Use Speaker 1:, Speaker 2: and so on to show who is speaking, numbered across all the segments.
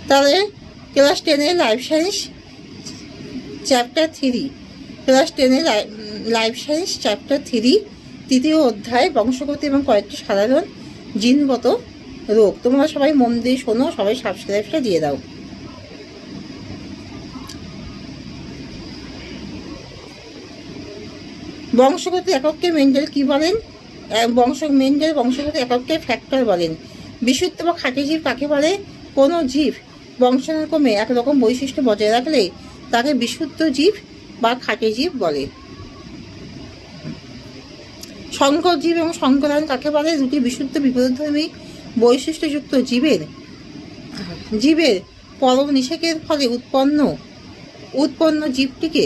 Speaker 1: তাহলে ক্লাস 10-এর life science chapter 3, class 10-এর লাইফ সায়েন্স চ্যাপ্টার 3 তৃতীয় অধ্যায় বংশগত এবং কয়েকটি সাধারণ জিনগত রোগ। তোমরা সবাই মন দিয়ে শোনো, সবাই সাবস্ক্রাইবটা দিয়ে দাও। বংশগত একককে মেন্ডেল কি বলেন? মেন্ডেল বংশগত একককে ফ্যাক্টর বলেন। বিশুদ্ধ বা খাঁটি জীব কাকে বলে? কোনো জীব বংশানুক্রমে একরকম বৈশিষ্ট্য বজায় রাখলে তাকে বিশুদ্ধ জীব বা খাঁটি জীব বলে। সংকর জীব এবং সংকরায়ন কাকে বলে? দুটি বিশুদ্ধ বিপরীতধর্মী বৈশিষ্ট্যযুক্ত জীবের পরম নিষেকের ফলে উৎপন্ন জীবটিকে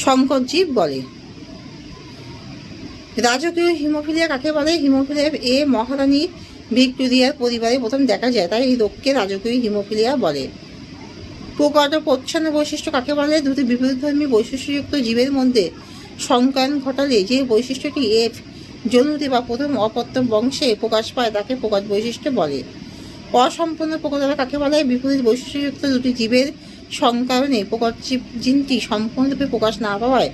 Speaker 1: সংকর জীব বলে। রাজকীয় হিমোফিলিয়া কাকে বলে? হিমোফিলিয়া মহারানী ভিক্টোরিয়ার পরিবারে প্রথম দেখা যায়, তাই এই রোগকে রাজকীয় হিমোফিলিয়া বলে। প্রকট ও প্রচ্ছন্ন বৈশিষ্ট্য কাকে বলে? দুটি বিপরীতধর্মী বৈশিষ্ট্যযুক্ত জীবের মধ্যে সংকরণ ঘটালে যে বৈশিষ্ট্যটি এফ জনুতে বা প্রথম অপত্য বংশে প্রকাশ পায় তাকে প্রকট বৈশিষ্ট্য বলে। অসম্পূর্ণ প্রকটতা কাকে বলে? বিপরীত বৈশিষ্ট্যযুক্ত দুটি জীবের সংকরণে প্রকট জিনটি সম্পূর্ণরূপে প্রকাশ না পাওয়ায়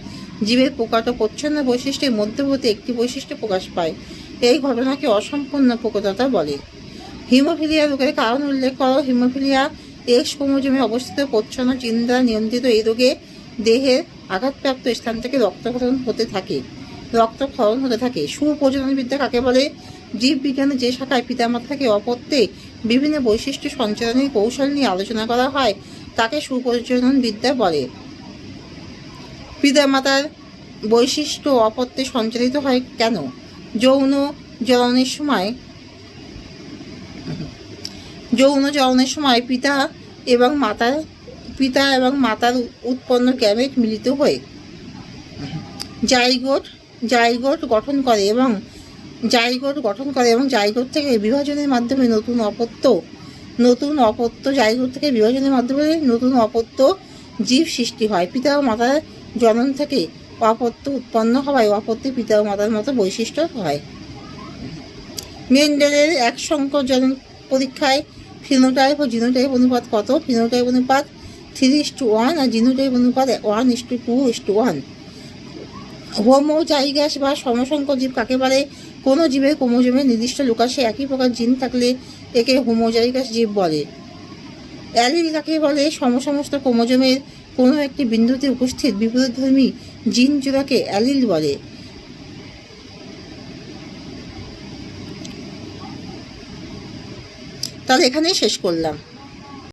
Speaker 1: জীবের প্রকট ও প্রচ্ছন্ন বৈশিষ্ট্যের মধ্যবর্তী একটি বৈশিষ্ট্য প্রকাশ পায়। এই ঘটনাকে অসম্পূর্ণ প্রকটতা বলে। হিমোফিলিয়া রোগের কারণ উল্লেখ করো। হিমোফিলিয়া এক্স ক্রোমোজোমে অবস্থিত প্রচ্ছন্ন জিন দ্বারা নিয়ন্ত্রিত এই রোগে দেহের আঘাতপ্রাপ্ত স্থান থেকে রক্তক্ষরণ হতে থাকে। সুপ্রজননবিদ্যা কাকে বলে? জীববিজ্ঞানের যে শাখায় পিতামাতা থেকে অপত্যে বিভিন্ন বৈশিষ্ট্য সঞ্চালনের কৌশল নিয়ে আলোচনা করা হয় তাকে সুপ্রজননবিদ্যা বলে। পিতামাতার বৈশিষ্ট্য অপত্যে সঞ্চালিত হয় কেন? যৌন জ্বলনের সময় পিতা এবং মাতার উৎপন্ন গ্যামেট মিলিত হয়ে জাইগোট গঠন করে এবং জাইগোট থেকে বিভাজনের মাধ্যমে নতুন অপত্য জাইগোট থেকে বিভাজনের মাধ্যমে নতুন অপত্য জীব সৃষ্টি হয়। পিতা ও মাতার জনন থেকে অপত্য উৎপন্ন হওয়ায় অপত্যে পিতা ও মাতার মতো বৈশিষ্ট্য হয়। মেন্ডেলের এক সংকর জনন পরীক্ষায় ফিনোটাইপ ও জিনোটাইপ অনুপাত কত? ফিনোটাইপ অনুপাত 3:1 আর জিনোটাইপ অনুপাত 1:2:1। হোমোজাইগাস বা সমসংকর জীব কাকে বলে? কোনো জীবের ক্রোমোজোমে নির্দিষ্ট লোকাসে একই প্রকার জিন থাকলে একে হোমোজাইগাস জীব বলে। অ্যালিল কাকে বলে? সমস্ত ক্রোমোজোমের কোনো একটি বিন্দুতে উপস্থিত বিপরীতধর্মী জিন জোড়াকে অ্যালিল বলে। তাহলে এখানেই শেষ করলাম।